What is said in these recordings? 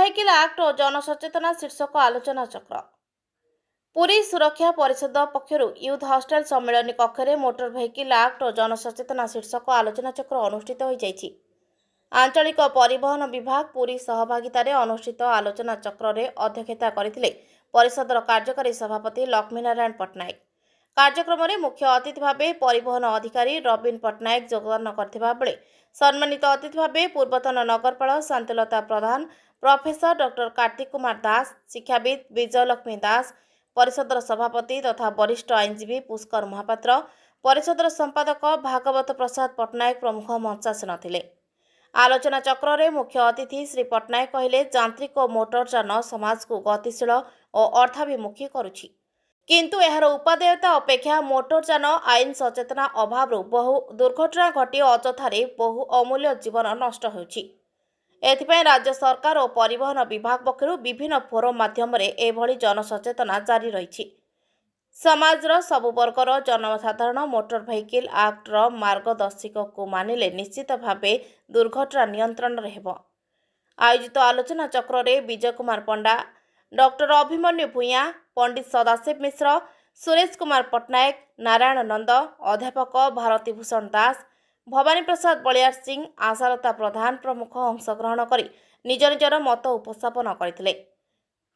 Vehicle act ଓ ଜନସଚେତନା ଶୀର୍ଷକ ଆଲୋଚନା ଚକ୍ର। ପୁରୀ ସୁରକ୍ଷା ପରିଷଦ ପକ୍ଷରୁ ୟୁଥ୍ ହଷ୍ଟେଲ ସମ୍ମିଳନୀ କକ୍ଷରେ ମୋଟର ଭେହିକିଲ୍ ଆକ୍ଟ ଓ ଜନସଚେତନା ଶୀର୍ଷକ ଆଲୋଚନା ଚକ୍ର ଅନୁଷ୍ଠିତ ହୋଇଯାଇଛି। ଆଞ୍ଚଳିକ ପରିବହନ ବିଭାଗ ପୁରୀ ସହଭାଗିତାରେ ଅନୁଷ୍ଠିତ ଆଲୋଚନା ଚକ୍ରରେ ଅଧ୍ୟକ୍ଷତା କରିଥିଲେ ପରିଷଦର କାର୍ଯ୍ୟକାରୀ ସଭାପତି ଲକ୍ଷ୍ମୀନାରାୟଣ ପଟ୍ଟନାୟକ। କାର୍ଯ୍ୟକ୍ରମରେ ମୁଖ୍ୟ ଅତିଥି ଭାବେ ପରିବହନ ଅଧିକାରୀ ରବିନ୍ ପଟ୍ଟନାୟକ ଯୋଗଦାନ କରିଥିବା ବେଳେ ସମ୍ମାନିତ ଅତିଥି ଭାବେ ପୂର୍ବତନ ନଗରପାଳ ଶାନ୍ତିଲତା ପ୍ରଧାନ, ପ୍ରଫେସର ଡକ୍ଟର କାର୍ତ୍ତିକ କୁମାର ଦାସ, ଶିକ୍ଷାବିତ୍ ବିଜୟଲକ୍ଷ୍ମୀ ଦାସ, ପରିଷଦର ସଭାପତି ତଥା ବରିଷ୍ଠ ଆଇନଜୀବୀ ପୁଷ୍କର ମହାପାତ୍ର, ପରିଷଦର ସମ୍ପାଦକ ଭାଗବତ ପ୍ରସାଦ ପଟ୍ଟନାୟକ ପ୍ରମୁଖ ମଞ୍ଚାସୀନ ଥିଲେ। ଆଲୋଚନା ଚକ୍ରରେ ମୁଖ୍ୟ ଅତିଥି ଶ୍ରୀ ପଟ୍ଟନାୟକ କହିଲେ, ଯାନ୍ତ୍ରିକ ଓ ମୋଟର ଯାନ ସମାଜକୁ ଗତିଶୀଳ ଓ ଅର୍ଥାଭିମୁଖୀ କରୁଛି, କିନ୍ତୁ ଏହାର ଉପାଦେୟତା ଅପେକ୍ଷା ମୋଟର ଯାନ ଆଇନ ସଚେତନା ଅଭାବରୁ ବହୁ ଦୁର୍ଘଟଣା ଘଟି ଅଯଥାରେ ବହୁ ଅମୂଲ୍ୟ ଜୀବନ ନଷ୍ଟ ହେଉଛି। ଏଥିପାଇଁ ରାଜ୍ୟ ସରକାର ଓ ପରିବହନ ବିଭାଗ ପକ୍ଷରୁ ବିଭିନ୍ନ ଫୋରମ ମାଧ୍ୟମରେ ଏଭଳି ଜନସଚେତନା ଜାରି ରହିଛି। ସମାଜର ସବୁ ବର୍ଗର ଜନସାଧାରଣ ମୋଟର ଭେହିକିଲ୍ ଆକ୍ଟର ମାର୍ଗଦର୍ଶିକାକୁ ମାନିଲେ ନିଶ୍ଚିତ ଭାବେ ଦୁର୍ଘଟଣା ନିୟନ୍ତ୍ରଣରେ ହେବ। ଆୟୋଜିତ ଆଲୋଚନା ଚକ୍ରରେ ବିଜୟ କୁମାର ପଣ୍ଡା, ଡକ୍ଟର ଅଭିମନ୍ୟୁ ଭୂୟାଁ, ପଣ୍ଡିତ ସଦାଶିବ ମିଶ୍ର, ସୁରେଶ କୁମାର ପଟ୍ଟନାୟକ, ନାରାୟଣ ନନ୍ଦ, ଅଧ୍ୟାପକ ଭାରତୀ ଭୂଷଣ ଦାସ, ଭବାନୀ ପ୍ରସାଦ ବଳିଆର ସିଂ, ଆଶାଲତା ପ୍ରଧାନ ପ୍ରମୁଖ ଅଂଶଗ୍ରହଣ କରି ନିଜ ନିଜର ମତ ଉପସ୍ଥାପନ କରିଥିଲେ।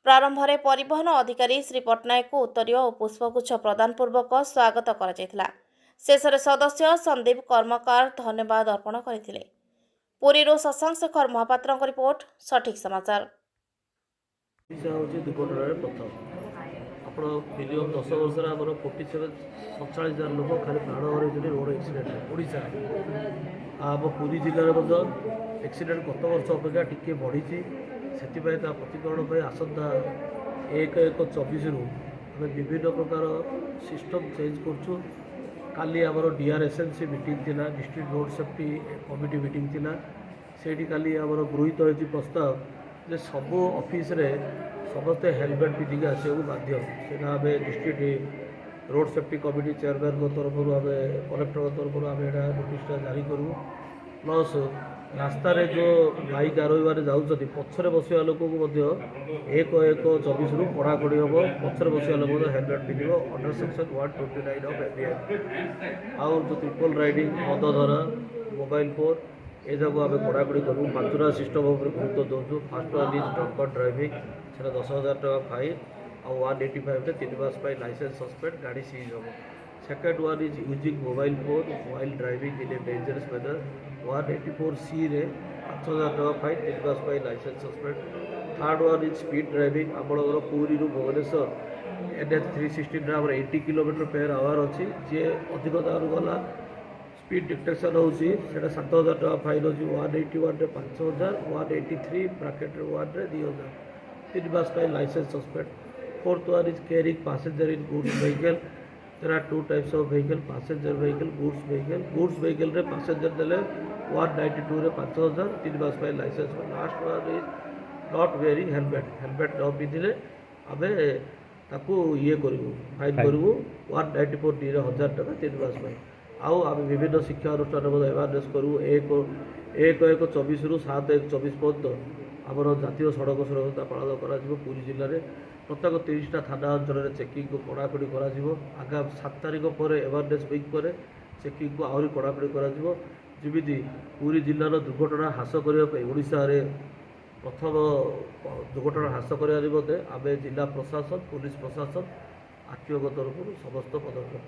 ପ୍ରାରମ୍ଭରେ ପରିବହନ ଅଧିକାରୀ ଶ୍ରୀ ପଟ୍ଟନାୟକଙ୍କୁ ଉତ୍ତରୀୟ ଓ ପୁଷ୍ପଗୁଚ୍ଛ ପ୍ରଦାନ ପୂର୍ବକ ସ୍ୱାଗତ କରାଯାଇଥିଲା। ଶେଷରେ ସଦସ୍ୟ ସନ୍ଦୀପ କର୍ମକାର ଧନ୍ୟବାଦ ଅର୍ପଣ କରିଥିଲେ। ପୁରୀରୁ ଶଶାଙ୍କ ଶେଖର ମହାପାତ୍ରଙ୍କ ରିପୋର୍ଟ, ସଠିକ୍ ସମାଚାର। ଆପଣ ମିନିମମ୍ 10 ବର୍ଷରେ ଆମର 47,47,000 ଲୋକ ଖାଲି ପ୍ରାଣ ହରାଇଛନ୍ତି ରୋଡ଼ ଆକ୍ସିଡେଣ୍ଟରେ ଓଡ଼ିଶାରେ। ଆମ ପୁରୀ ଜିଲ୍ଲାରେ ମଧ୍ୟ ଆକ୍ସିଡେଣ୍ଟ ଗତ ବର୍ଷ ଅପେକ୍ଷା ଟିକିଏ ବଢ଼ିଛି। ସେଥିପାଇଁ ତା ପ୍ରତିକରଣ ପାଇଁ ଆସନ୍ତା 1/1/24ରୁ ଆମେ ବିଭିନ୍ନ ପ୍ରକାର ସିଷ୍ଟମ୍ ଚେଞ୍ଜ କରୁଛୁ। କାଲି ଆମର DRSNC ମିଟିଂ ଥିଲା, district road safety committee meeting ଥିଲା। ସେଇଠି କାଲି ଆମର ଗୃହୀତ ହୋଇଛି ପ୍ରସ୍ତାବ ଯେ ସବୁ ଅଫିସରେ ସମସ୍ତେ ହେଲମେଟ୍ ପିନ୍ଧିକି ଆସିବାକୁ ବାଧ୍ୟ। ସେଇଟା ଆମେ ଡିଷ୍ଟ୍ରିକ୍ଟ ରୋଡ଼ ସେଫ୍ଟି କମିଟି ଚେୟାରମ୍ୟାନଙ୍କ ତରଫରୁ ଆମେ କଲେକ୍ଟରଙ୍କ ତରଫରୁ ଆମେ ଏଇଟା ନୋଟିସ୍ଟା ଜାରି କରିବୁ। ପ୍ଲସ୍ ରାସ୍ତାରେ ଯେଉଁ ବାଇକ୍ ଆରୋହୀମାନେ ଯାଉଛନ୍ତି ପଛରେ ବସିବା ଲୋକଙ୍କୁ ମଧ୍ୟ 1/1/24ରୁ କଡ଼ାକଡ଼ି ହେବ। ପଛରେ ବସିବା ଲୋକ ମଧ୍ୟ ହେଲମେଟ୍ ପିନ୍ଧିବ ଅଣ୍ଡର ସେକ୍ସନ୍ 129 ଅଫ୍ ABN। ଆଉ ଯେଉଁ ଟ୍ରିପଲ୍ ରାଇଡ଼ିଂ, ମଦ ଧରା, ମୋବାଇଲ ଫୋନ୍ ଏଯାକୁ ଆମେ କଡ଼ାକଡ଼ି କରିବୁ। ମାତୁରା ସିଷ୍ଟମ୍ ଉପରେ ଗୁରୁତ୍ୱ ଦେଉଛୁ। First one is drunken driving, ସେଟା 10,000 ଟଙ୍କା ଫାଇନ୍, ଆଉ 185ରେ 3 ମାସ ପାଇଁ ଲାଇସେନ୍ସ ସସ୍ପେଣ୍ଡ, ଗାଡ଼ି ସିଜ୍ ହେବ। Second one is using mobile phone while driving in a dangerous manner, 184(c)ରେ 5,000 ଟଙ୍କା ଫାଇନ୍, 3 ମାସ ପାଇଁ licence suspend. Third one is speed driving. ଆପଣଙ୍କର ପୁରୀରୁ ଭୁବନେଶ୍ୱର NH 316ରେ ଆମର 80 km/h ଅଛି। ଯିଏ ଅଧିକ ଦାରୁ ଗଲା ସ୍ପିଡ୍ ଡିଟେକ୍ସନ୍ ହେଉଛି, ସେଇଟା 7,000 ଟଙ୍କା ଫାଇନ୍ ଅଛି। 181ରେ 5,000, 183 ବ୍ରାକେଟ୍ରେ 1ରେ 2,000, 3 ମାସ ପାଇଁ licence suspend. Fourth one is caring passenger in goods vehicle. There are two types of vehicle, passenger vehicle, goods vehicle. Goods vehicle रे passenger देले 192 रे 5,000, 3 मास ପାଇଁ license. Last one is not wearing helmet. Helmet न पिंधिले आमे ताकू ये करू फाइन करू 194D रे 1,000 टका 3 मास ପାଇଁ। आउ आमे विभिन्न शिक्षा अनुष्ठान मध्ये अवेयरनेस करू। 1/1/24 रु 7/1/24 पर्यंत आमर जातीय सड़क सुरक्षा पालन करा जिवो। पुरी जिल्ला रे प्रत्येक 30टा थाना अंचल चेकिंग को कड़ाकड़ी करा जिवो। आगामी 7 तारिख पर अवेयरनेस वीक पर चेकिंग को आहरी कड़ाकड़ी करा जिवो। जिमिति पुरी जिल्लार दुर्घटना ह्रास करने ओडिशा रे प्रथम दुर्घटना ह्रास करने निमंते आम जिला प्रशासन, पुलिस प्रशासन, आरटीओ तरफ समस्त पदक्षेप।